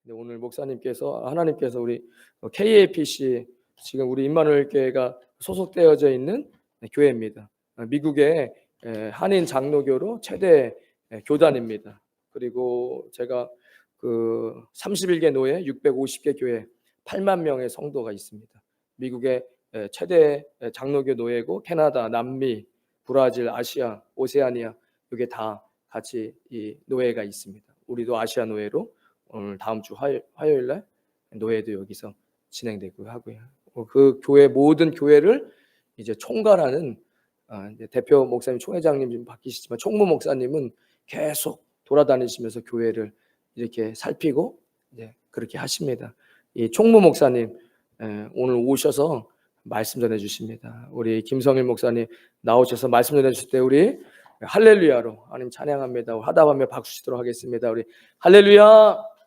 근데 오늘 목사님께서 하나님께서 우리 KAPC 지금 우리 임마누엘 교회가 소속되어져 있는 교회입니다. 미국의 한인 장로교로 최대 교단입니다. 그리고 제가 그 31개 노예, 650개 교회, 8만 명의 성도가 있습니다. 미국의 최대 장로교 노예고 캐나다, 남미, 브라질, 아시아, 오세아니아 이게 다 같이 이 노예가 있습니다. 우리도 아시아 노예로 오늘 다음 주 화요일 날 노예도 여기서 진행되고 하고요. 그 교회 모든 교회를 이제 총괄하는 이제 대표 목사님, 총회장님 지금 바뀌시지만 총무 목사님은 계속 돌아다니시면서 교회를 이렇게 살피고 이제 그렇게 하십니다. 이 총무 목사님 오늘 오셔서 말씀 전해 주십니다. 우리 김성일 목사님 나오셔서 말씀 전해 주실 때 우리 할렐루야로 하나님 찬양합니다. 하다하며 박수 치도록 하겠습니다. 우리 할렐루야.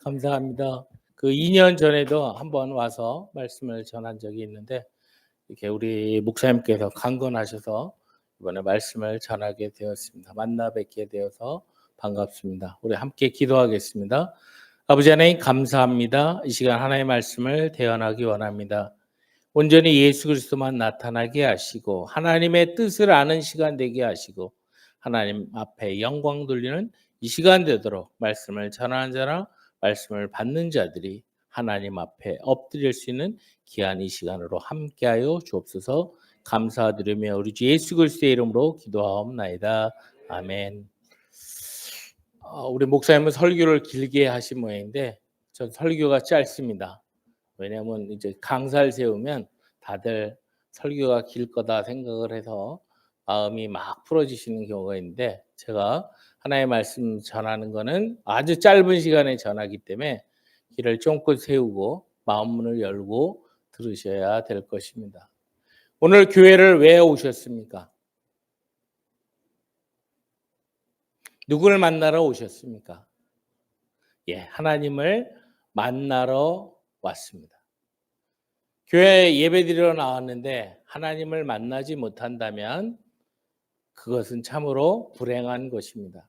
감사합니다. 그 2년 전에도 한번 와서 말씀을 전한 적이 있는데 이렇게 우리 목사님께서 강건하셔서 이번에 말씀을 전하게 되었습니다. 만나 뵙게 되어서 반갑습니다. 우리 함께 기도하겠습니다. 아버지 하나님 감사합니다. 이 시간 하나님의 말씀을 대언하기 원합니다. 온전히 예수 그리스도만 나타나게 하시고 하나님의 뜻을 아는 시간 되게 하시고 하나님 앞에 영광 돌리는 이 시간 되도록 말씀을 전하는 자나 말씀을 받는 자들이 하나님 앞에 엎드릴 수 있는 귀한 이 시간으로 함께하여 주옵소서. 감사드리며 우리 주 예수 그리스도의 이름으로 기도하옵나이다. 아멘. 우리 목사님은 설교를 길게 하신 모양인데 전 설교가 짧습니다. 왜냐하면 이제 강사를 세우면 다들 설교가 길 거다 생각을 해서 마음이 막 풀어지시는 경우가 있는데 제가 하나의 말씀 전하는 거는 아주 짧은 시간에 전하기 때문에 길을 쫑긋 세우고 마음문을 열고 들으셔야 될 것입니다. 오늘 교회를 왜 오셨습니까? 누구를 만나러 오셨습니까? 하나님을 만나러 왔습니다. 교회 예배드리러 나왔는데 하나님을 만나지 못한다면 그것은 참으로 불행한 것입니다.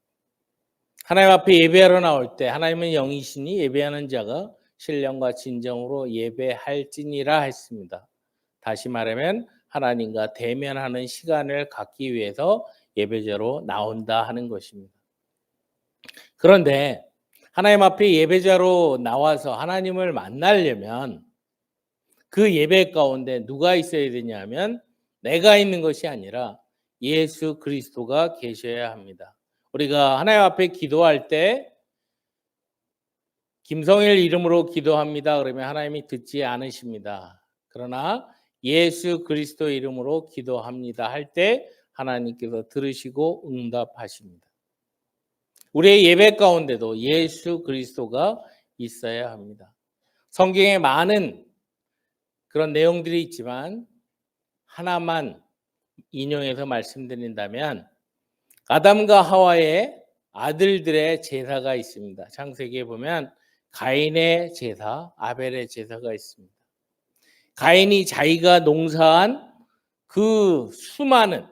하나님 앞에 예배하러 나올 때 하나님은 영이시니 예배하는 자가 신령과 진정으로 예배할지니라 했습니다. 다시 말하면 하나님과 대면하는 시간을 갖기 위해서 예배자로 나온다 하는 것입니다. 그런데 하나님 앞에 예배자로 나와서 하나님을 만나려면 그 예배 가운데 누가 있어야 되냐면 내가 있는 것이 아니라 예수 그리스도가 계셔야 합니다. 우리가 하나님 앞에 기도할 때 김성일 이름으로 기도합니다. 그러면 하나님이 듣지 않으십니다. 그러나 예수 그리스도 이름으로 기도합니다 할 때 하나님께서 들으시고 응답하십니다. 우리의 예배 가운데도 예수 그리스도가 있어야 합니다. 성경에 많은 그런 내용들이 있지만 하나만 인용해서 말씀드린다면 아담과 하와의 아들들의 제사가 있습니다. 창세기에 보면 가인의 제사, 아벨의 제사가 있습니다. 가인이 자기가 농사한 그 수많은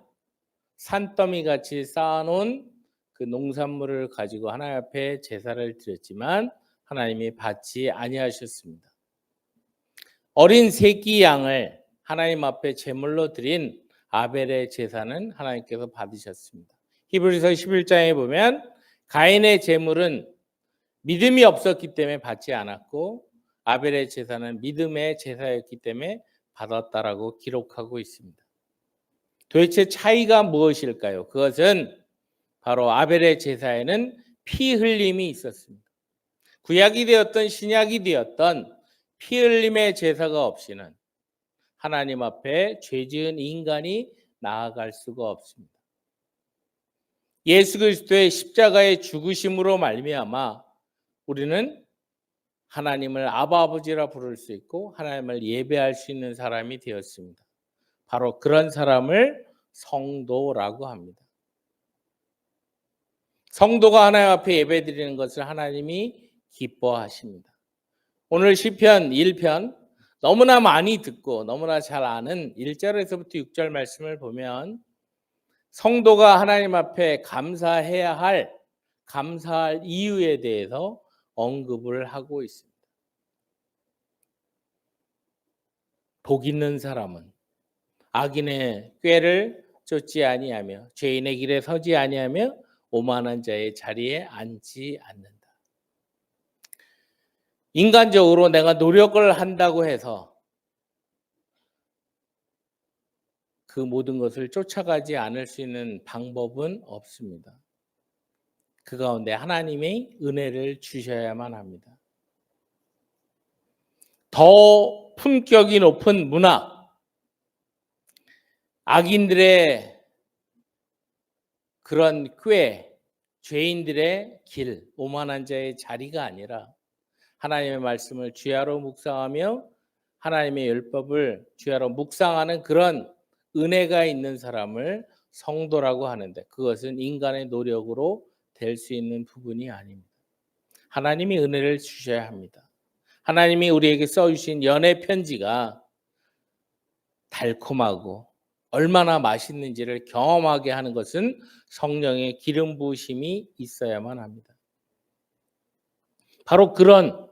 산더미 같이 쌓아놓은 그 농산물을 가지고 하나님 앞에 제사를 드렸지만 하나님이 받지 아니하셨습니다. 어린 새끼 양을 하나님 앞에 제물로 드린 아벨의 제사는 하나님께서 받으셨습니다. 히브리서 11장에 보면 가인의 제물은 믿음이 없었기 때문에 받지 않았고 아벨의 제사는 믿음의 제사였기 때문에 받았다라고 기록하고 있습니다. 도대체 차이가 무엇일까요? 그것은 바로 아벨의 제사에는 피 흘림이 있었습니다. 구약이 되었던 신약이 되었던 피 흘림의 제사가 없이는 하나님 앞에 죄 지은 인간이 나아갈 수가 없습니다. 예수 그리스도의 십자가의 죽으심으로 말미암아 우리는 하나님을 아바 아버지라 부를 수 있고 하나님을 예배할 수 있는 사람이 되었습니다. 바로 그런 사람을 성도라고 합니다. 성도가 하나님 앞에 예배드리는 것을 하나님이 기뻐하십니다. 오늘 시편 1편 너무나 많이 듣고 너무나 잘 아는 1절에서부터 6절 말씀을 보면 성도가 하나님 앞에 감사할 이유에 대해서 언급을 하고 있습니다. 복 있는 사람은 악인의 꾀를 쫓지 아니하며 죄인의 길에 서지 아니하며 오만한 자의 자리에 앉지 않는다. 인간적으로 내가 노력을 한다고 해서 그 모든 것을 쫓아가지 않을 수 있는 방법은 없습니다. 그 가운데 하나님의 은혜를 주셔야만 합니다. 더 품격이 높은 문화, 악인들의 그런 꾀, 죄인들의 길, 오만한 자의 자리가 아니라 하나님의 말씀을 주야로 묵상하며 하나님의 율법을 주야로 묵상하는 그런 은혜가 있는 사람을 성도라고 하는데, 그것은 인간의 노력으로 될 수 있는 부분이 아닙니다. 하나님이 은혜를 주셔야 합니다. 하나님이 우리에게 써주신 연애 편지가 달콤하고 얼마나 맛있는지를 경험하게 하는 것은 성령의 기름 부으심이 있어야만 합니다. 바로 그런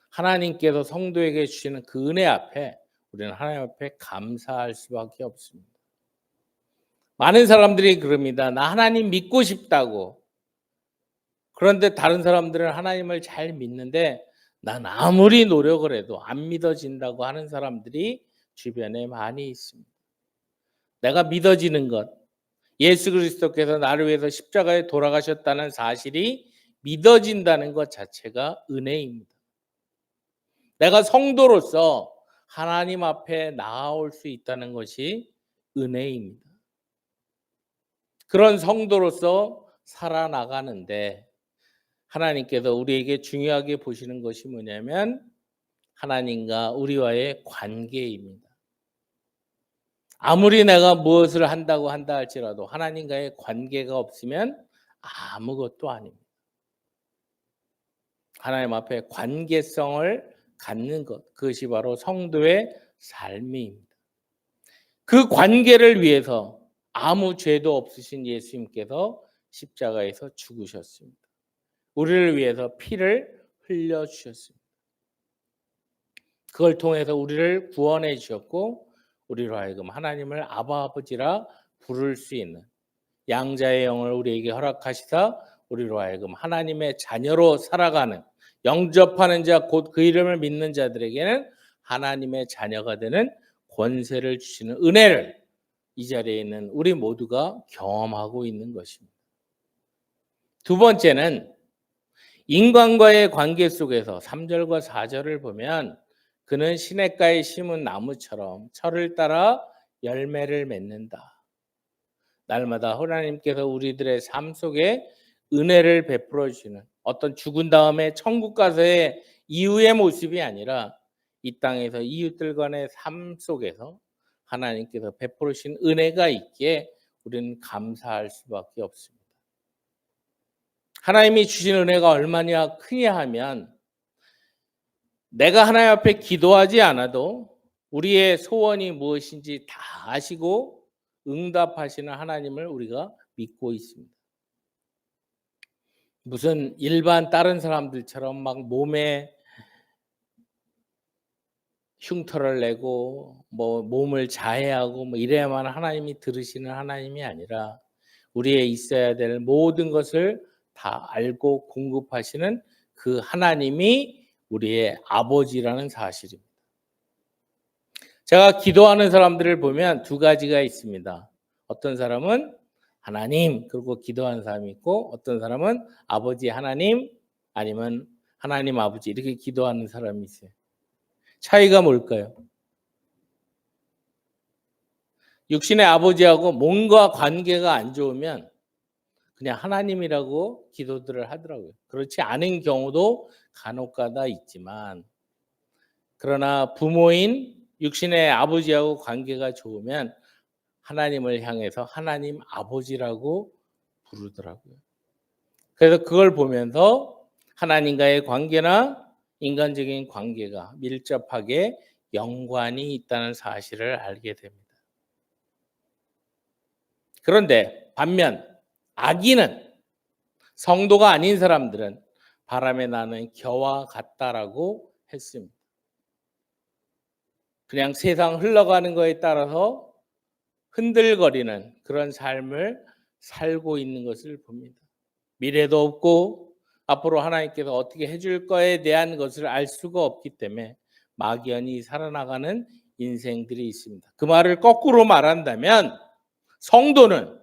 하나님께서 성도에게 주시는 그 은혜 앞에 우리는 하나님 앞에 감사할 수밖에 없습니다. 많은 사람들이 그럽니다. 나 하나님 믿고 싶다고. 그런데 다른 사람들은 하나님을 잘 믿는데 난 아무리 노력을 해도 안 믿어진다고 하는 사람들이 주변에 많이 있습니다. 내가 믿어지는 것, 예수 그리스도께서 나를 위해서 십자가에 돌아가셨다는 사실이 믿어진다는 것 자체가 은혜입니다. 내가 성도로서 하나님 앞에 나아올 수 있다는 것이 은혜입니다. 그런 성도로서 살아나가는데 하나님께서 우리에게 중요하게 보시는 것이 뭐냐면 하나님과 우리와의 관계입니다. 아무리 내가 무엇을 한다고 한다 할지라도 하나님과의 관계가 없으면 아무것도 아닙니다. 하나님 앞에 관계성을 갖는 것, 그것이 바로 성도의 삶입니다. 그 관계를 위해서 아무 죄도 없으신 예수님께서 십자가에서 죽으셨습니다. 우리를 위해서 피를 흘려주셨습니다. 그걸 통해서 우리를 구원해 주셨고 우리로 하여금 하나님을 아바 아버지라 부를 수 있는 양자의 영을 우리에게 허락하시사 우리로 하여금 하나님의 자녀로 살아가는, 영접하는 자 곧 그 이름을 믿는 자들에게는 하나님의 자녀가 되는 권세를 주시는 은혜를 이 자리에 있는 우리 모두가 경험하고 있는 것입니다. 두 번째는 인간과의 관계 속에서 3절과 4절을 보면 그는 시냇가에 심은 나무처럼 철을 따라 열매를 맺는다. 날마다 하나님께서 우리들의 삶 속에 은혜를 베풀어 주시는 어떤 죽은 다음에 천국 가서의 이후의 모습이 아니라 이 땅에서 이웃들 간의 삶 속에서 하나님께서 베풀어 주신 은혜가 있기에 우리는 감사할 수밖에 없습니다. 하나님이 주신 은혜가 얼마나 크냐 하면 내가 하나님 앞에 기도하지 않아도 우리의 소원이 무엇인지 다 아시고 응답하시는 하나님을 우리가 믿고 있습니다. 무슨 일반 다른 사람들처럼 막 몸에 흉터를 내고 뭐 몸을 자해하고 뭐 이래야만 하나님이 들으시는 하나님이 아니라 우리의 있어야 될 모든 것을 다 알고 공급하시는 그 하나님이 우리의 아버지라는 사실입니다. 제가 기도하는 사람들을 보면 두 가지가 있습니다. 어떤 사람은 하나님 그리고 기도하는 사람이 있고 어떤 사람은 아버지 하나님 아니면 하나님 아버지 이렇게 기도하는 사람이 있어요. 차이가 뭘까요? 육신의 아버지하고 뭔가 관계가 안 좋으면 그냥 하나님이라고 기도들을 하더라고요. 그렇지 않은 경우도 간혹가다 있지만 그러나 부모인 육신의 아버지하고 관계가 좋으면 하나님을 향해서 하나님 아버지라고 부르더라고요. 그래서 그걸 보면서 하나님과의 관계나 인간적인 관계가 밀접하게 연관이 있다는 사실을 알게 됩니다. 그런데 반면 악인은, 성도가 아닌 사람들은 바람에 나는 겨와 같다라고 했습니다. 그냥 세상 흘러가는 거에 따라서 흔들거리는 그런 삶을 살고 있는 것을 봅니다. 미래도 없고 앞으로 하나님께서 어떻게 해줄 거에 대한 것을 알 수가 없기 때문에 막연히 살아나가는 인생들이 있습니다. 그 말을 거꾸로 말한다면 성도는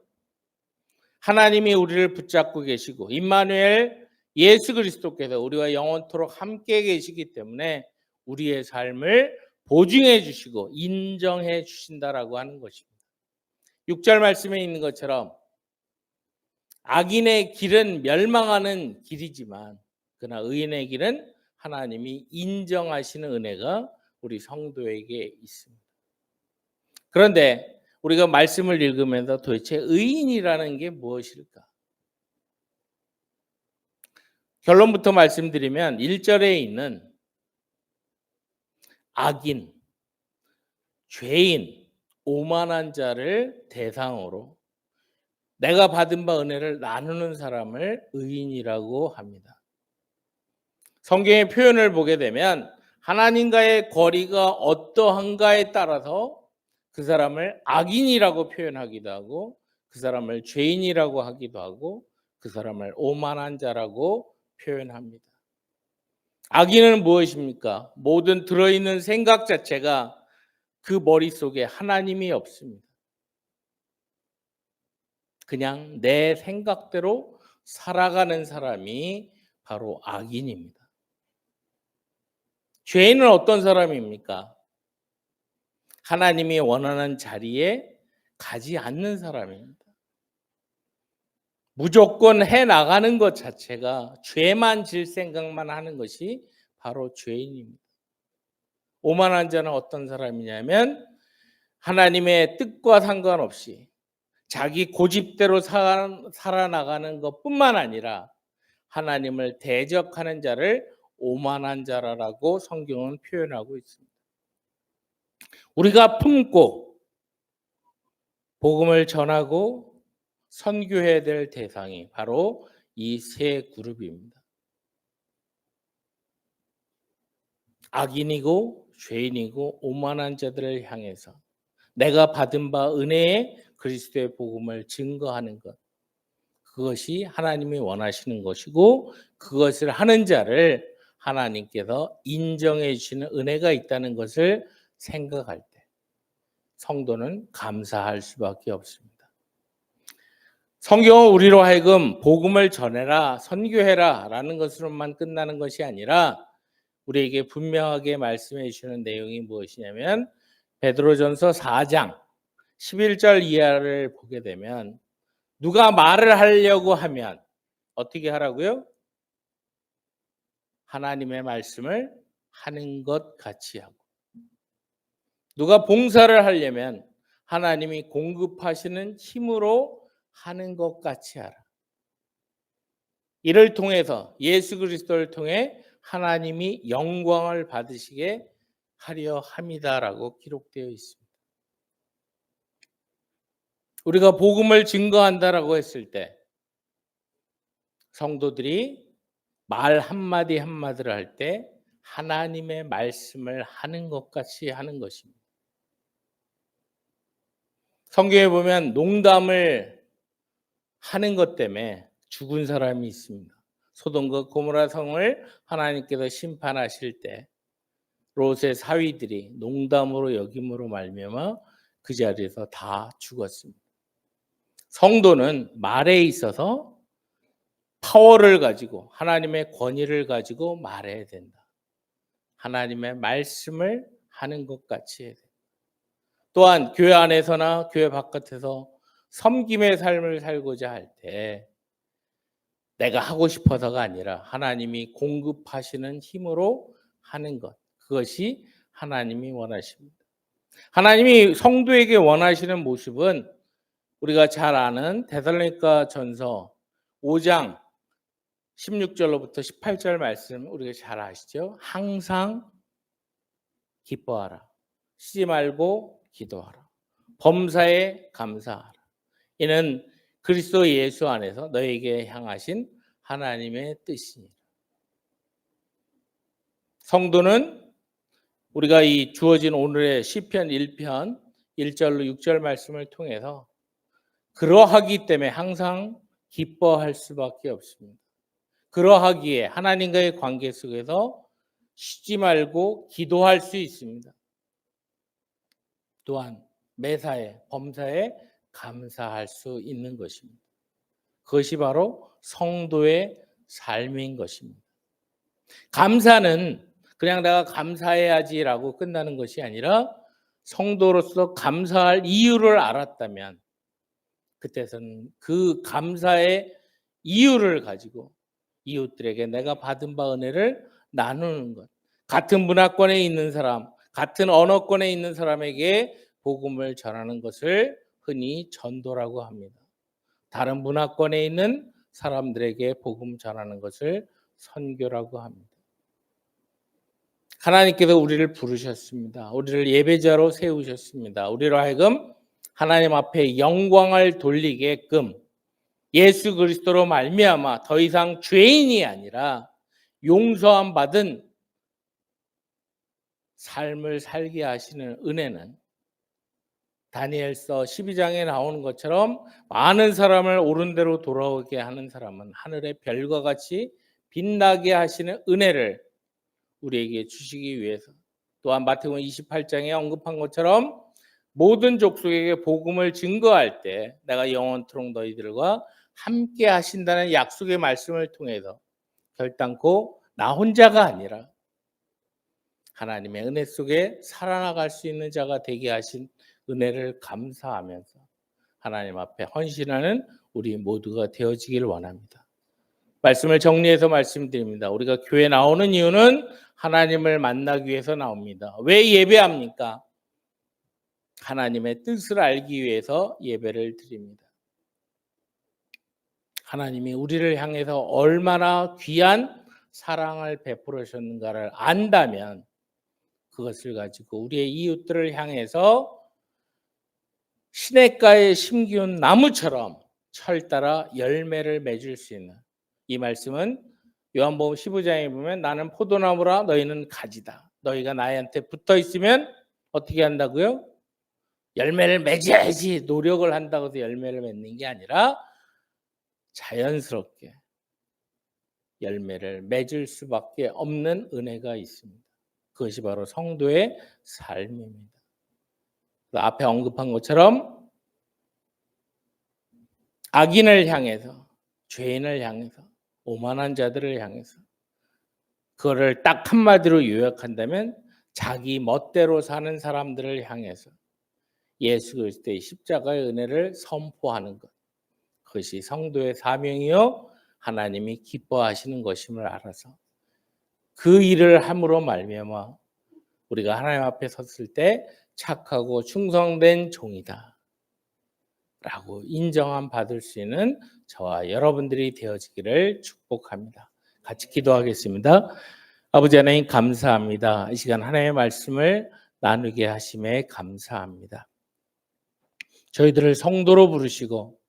하나님이 우리를 붙잡고 계시고 임마누엘 예수 그리스도께서 우리와 영원토록 함께 계시기 때문에 우리의 삶을 보증해 주시고 인정해 주신다라고 하는 것입니다. 6절 말씀에 있는 것처럼 악인의 길은 멸망하는 길이지만 그러나 의인의 길은 하나님이 인정하시는 은혜가 우리 성도에게 있습니다. 그런데 우리가 말씀을 읽으면서 도대체 의인이라는 게 무엇일까? 결론부터 말씀드리면 1절에 있는 악인, 죄인, 오만한 자를 대상으로 내가 받은 바 은혜를 나누는 사람을 의인이라고 합니다. 성경의 표현을 보게 되면 하나님과의 거리가 어떠한가에 따라서 그 사람을 악인이라고 표현하기도 하고 그 사람을 죄인이라고 하기도 하고 그 사람을 오만한 자라고 표현합니다. 악인은 무엇입니까? 모든 들어있는 생각 자체가 그 머릿속에 하나님이 없습니다. 그냥 내 생각대로 살아가는 사람이 바로 악인입니다. 죄인은 어떤 사람입니까? 하나님이 원하는 자리에 가지 않는 사람입니다. 무조건 해 나가는 것 자체가 죄만 질 생각만 하는 것이 바로 죄인입니다. 오만한 자는 어떤 사람이냐면 하나님의 뜻과 상관없이 자기 고집대로 살아나가는 것뿐만 아니라 하나님을 대적하는 자를 오만한 자라고 성경은 표현하고 있습니다. 우리가 품고 복음을 전하고 선교해야 될 대상이 바로 이 세 그룹입니다. 악인이고 죄인이고 오만한 자들을 향해서 내가 받은 바 은혜의 그리스도의 복음을 증거하는 것, 그것이 하나님이 원하시는 것이고 그것을 하는 자를 하나님께서 인정해 주시는 은혜가 있다는 것을 생각할 때 성도는 감사할 수밖에 없습니다. 성경은 우리로 하여금 복음을 전해라, 선교해라 라는 것으로만 끝나는 것이 아니라 우리에게 분명하게 말씀해 주시는 내용이 무엇이냐면 베드로전서 4장 11절 이하를 보게 되면 누가 말을 하려고 하면 어떻게 하라고요? 하나님의 말씀을 하는 것 같이 하고, 누가 봉사를 하려면 하나님이 공급하시는 힘으로 하는 것 같이 하라. 이를 통해서 예수 그리스도를 통해 하나님이 영광을 받으시게 하려 함이다라고 기록되어 있습니다. 우리가 복음을 증거한다라고 했을 때 성도들이 말 한마디 한마디를 할 때 하나님의 말씀을 하는 것 같이 하는 것입니다. 성경에 보면 농담을 하는 것 때문에 죽은 사람이 있습니다. 소돔과 고모라 성을 하나님께서 심판하실 때 롯의 사위들이 농담으로 여김으로 말미암아 그 자리에서 다 죽었습니다. 성도는 말에 있어서 파워를 가지고 하나님의 권위를 가지고 말해야 된다. 하나님의 말씀을 하는 것 같이 해야 된다. 또한 교회 안에서나 교회 바깥에서 섬김의 삶을 살고자 할 때 내가 하고 싶어서가 아니라 하나님이 공급하시는 힘으로 하는 것, 그것이 하나님이 원하십니다. 하나님이 성도에게 원하시는 모습은 우리가 잘 아는 데살로니가 전서 5장 16절로부터 18절 말씀 우리가 잘 아시죠? 항상 기뻐하라. 쉬지 말고 기도하라. 범사에 감사하라. 이는 그리스도 예수 안에서 너에게 향하신 하나님의 뜻이니라. 성도는 우리가 이 주어진 오늘의 시편 1편 1절로 6절 말씀을 통해서 그러하기 때문에 항상 기뻐할 수밖에 없습니다. 그러하기에 하나님과의 관계 속에서 쉬지 말고 기도할 수 있습니다. 또한 매사에 범사에 감사할 수 있는 것입니다. 그것이 바로 성도의 삶인 것입니다. 감사는 그냥 내가 감사해야지라고 끝나는 것이 아니라 성도로서 감사할 이유를 알았다면 그때서는 그 감사의 이유를 가지고 이웃들에게 내가 받은 바 은혜를 나누는 것. 같은 문화권에 있는 사람, 같은 언어권에 있는 사람에게 복음을 전하는 것을 흔히 전도라고 합니다. 다른 문화권에 있는 사람들에게 복음 전하는 것을 선교라고 합니다. 하나님께서 우리를 부르셨습니다. 우리를 예배자로 세우셨습니다. 우리로 하여금 하나님 앞에 영광을 돌리게끔 예수 그리스도로 말미암아 더 이상 죄인이 아니라 용서함 받은 삶을 살게 하시는 은혜는 다니엘서 12장에 나오는 것처럼 많은 사람을 옳은 대로 돌아오게 하는 사람은 하늘의 별과 같이 빛나게 하시는 은혜를 우리에게 주시기 위해서, 또한 마태복음 28장에 언급한 것처럼 모든 족속에게 복음을 증거할 때 내가 영원토록 너희들과 함께 하신다는 약속의 말씀을 통해서 결단코 나 혼자가 아니라 하나님의 은혜 속에 살아나갈 수 있는 자가 되게 하신 은혜를 감사하면서 하나님 앞에 헌신하는 우리 모두가 되어지길 원합니다. 말씀을 정리해서 말씀드립니다. 우리가 교회 나오는 이유는 하나님을 만나기 위해서 나옵니다. 왜 예배합니까? 하나님의 뜻을 알기 위해서 예배를 드립니다. 하나님이 우리를 향해서 얼마나 귀한 사랑을 베풀으셨는가를 안다면 그것을 가지고 우리의 이웃들을 향해서 시냇가에 심기운 나무처럼 철따라 열매를 맺을 수 있는, 이 말씀은 요한복음 15장에 보면 나는 포도나무라 너희는 가지다. 너희가 나한테 붙어 있으면 어떻게 한다고요? 열매를 맺어야지 노력을 한다고 해서 열매를 맺는 게 아니라 자연스럽게 열매를 맺을 수밖에 없는 은혜가 있습니다. 그것이 바로 성도의 삶입니다. 앞에 언급한 것처럼 악인을 향해서, 죄인을 향해서, 오만한 자들을 향해서, 그거를 딱 한마디로 요약한다면 자기 멋대로 사는 사람들을 향해서 예수 그리스도의 십자가의 은혜를 선포하는 것, 그것이 성도의 사명이요 하나님이 기뻐하시는 것임을 알아서 그 일을 함으로 말미암아 우리가 하나님 앞에 섰을 때 착하고 충성된 종이다 라고 인정함 받을 수 있는 저와 여러분들이 되어지기를 축복합니다. 같이 기도하겠습니다. 아버지 하나님 감사합니다. 이 시간 하나님의 말씀을 나누게 하심에 감사합니다. 저희들을 성도로 부르시고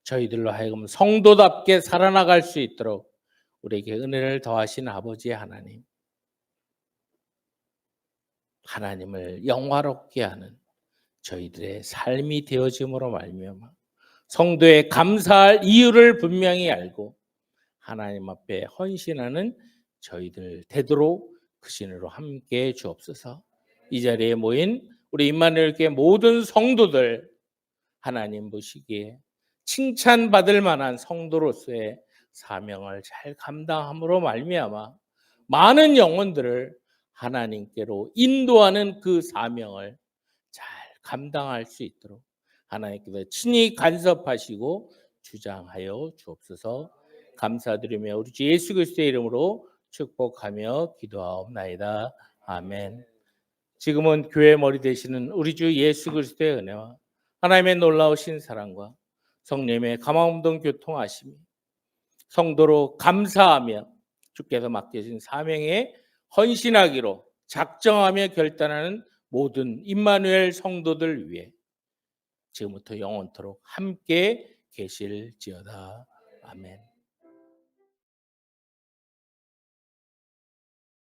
저희들로 하여금 성도답게 살아나갈 수 있도록 우리에게 은혜를 더하신 아버지 하나님, 하나님을 영화롭게 하는 저희들의 삶이 되어짐으로 말미암아 성도의 감사할 이유를 분명히 알고 하나님 앞에 헌신하는 저희들 되도록 그 신으로 함께해 주옵소서. 이 자리에 모인 우리 임마누엘 교회 모든 성도들 하나님 보시기에 칭찬받을 만한 성도로서의 사명을 잘 감당함으로 말미암아 많은 영혼들을 하나님께로 인도하는 그 사명을 잘 감당할 수 있도록 하나님께서 친히 간섭하시고 주장하여 주옵소서. 감사드리며 우리 주 예수 그리스도의 이름으로 축복하며 기도하옵나이다. 아멘. 지금은 교회 머리 되시는 우리 주 예수 그리스도의 은혜와 하나님의 놀라우신 사랑과 성령의 감화운동 교통하심이 성도로 감사하며 주께서 맡겨진 사명에 헌신하기로 작정하며 결단하는 모든 임마누엘 성도들 위해 지금부터 영원토록 함께 계실지어다. 아멘.